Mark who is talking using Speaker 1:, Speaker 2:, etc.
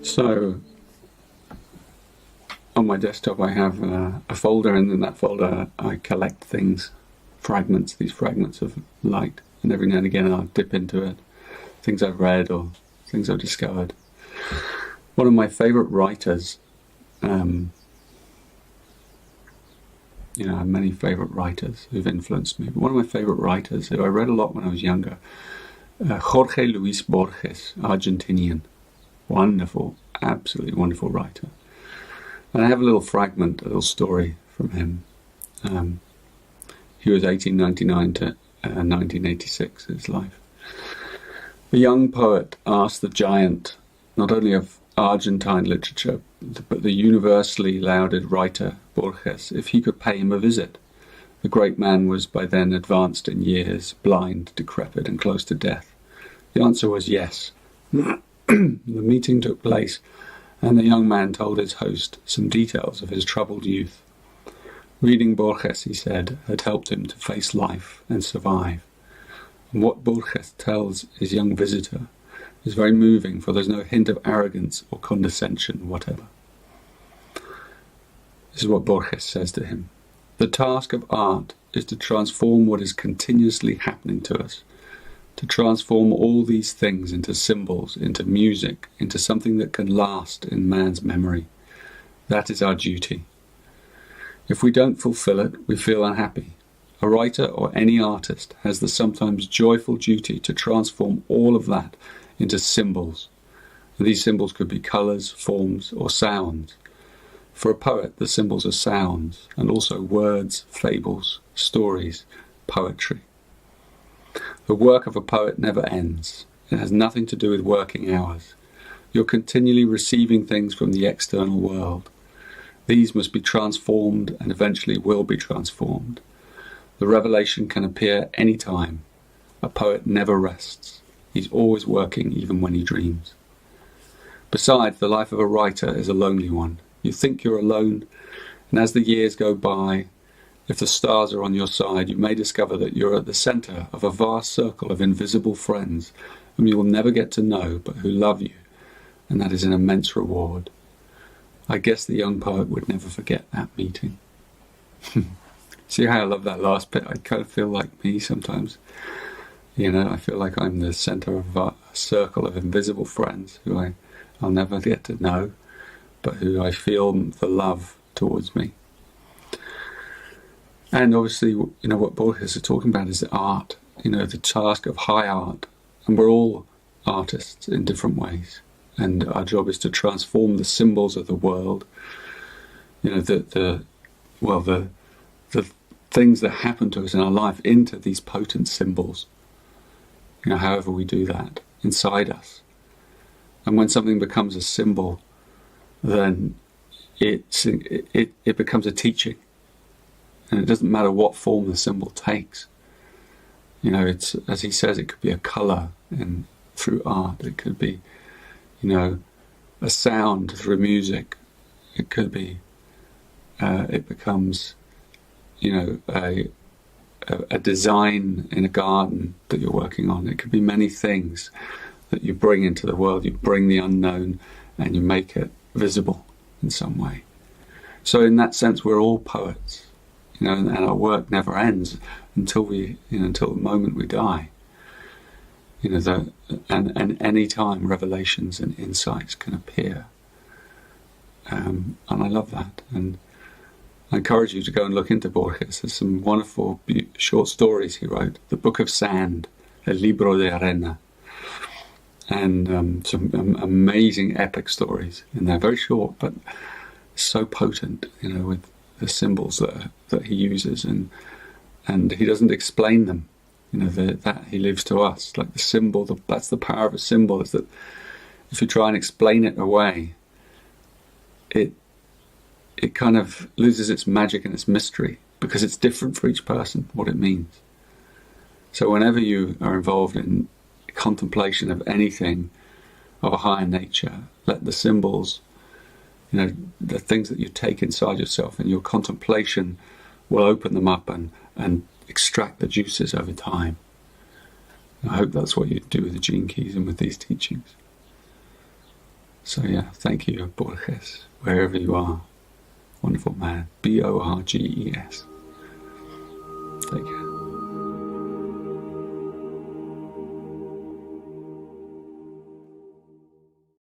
Speaker 1: So on my desktop I have a folder, and in that folder I collect things, these fragments of light, and every now and again I'll dip into it, things I've read or things I've discovered. One of my favourite writers, I have many favourite writers who've influenced me, but one of my favourite writers who I read a lot when I was younger, Jorge Luis Borges, Argentinian. Wonderful, absolutely wonderful writer. And I have a little fragment, a little story from him. He was 1899 to 1986, his life. A young poet asked the giant, not only of Argentine literature, but the universally lauded writer Borges, if he could pay him a visit. The great man was by then advanced in years, blind, decrepit, and close to death. The answer was yes. The meeting took place, and the young man told his host some details of his troubled youth. Reading Borges, he said, had helped him to face life and survive. And what Borges tells his young visitor is very moving, for there's no hint of arrogance or condescension whatever. This is what Borges says to him. The task of art is to transform what is continuously happening to us, to transform all these things into symbols, into music, into something that can last in man's memory. That is our duty. If we don't fulfill it, we feel unhappy. A writer or any artist has the sometimes joyful duty to transform all of that into symbols. And these symbols could be colours, forms, or sounds. For a poet, the symbols are sounds, and also words, fables, stories, poetry. The work of a poet never ends. It has nothing to do with working hours. You're continually receiving things from the external world. These must be transformed and eventually will be transformed. The revelation can appear any time. A poet never rests. He's always working, even when he dreams. Besides, the life of a writer is a lonely one. You think you're alone, and as the years go by, if the stars are on your side, you may discover that you're at the centre of a vast circle of invisible friends whom you will never get to know, but who love you, and that is an immense reward. I guess the young poet would never forget that meeting. See how I love that last bit? I kind of feel like me sometimes. I feel like I'm the centre of a circle of invisible friends who I'll never get to know, but who I feel the love towards me. And obviously, what Borges is talking about is art, the task of high art. And we're all artists in different ways. And our job is to transform the symbols of the world, the things that happen to us in our life into these potent symbols. However we do that, inside us. And when something becomes a symbol, then it becomes a teaching. And it doesn't matter what form the symbol takes. It's, as he says, it could be a colour through art. It could be, a sound through music. It could be, it becomes, a design in a garden that you're working on. It could be many things that you bring into the world. You bring the unknown and you make it visible in some way. So in that sense, we're all poets, and our work never ends until until the moment we die. And any time revelations and insights can appear. And I love that. And I encourage you to go and look into Borges. There's some wonderful short stories he wrote. The Book of Sand, El Libro de Arena. And some amazing epic stories in there. Very short, but so potent, with the symbols that he uses. And he doesn't explain them. That he leaves to us. Like the symbol, that's the power of a symbol, is that if you try and explain it away, it kind of loses its magic and its mystery, because it's different for each person what it means. So whenever you are involved in contemplation of anything of a higher nature, let the symbols, the things that you take inside yourself, and your contemplation will open them up and extract the juices over time. I hope that's what you do with the Gene Keys and with these teachings. So yeah, thank you, Borges, wherever you are. Wonderful man. Borges. Take care.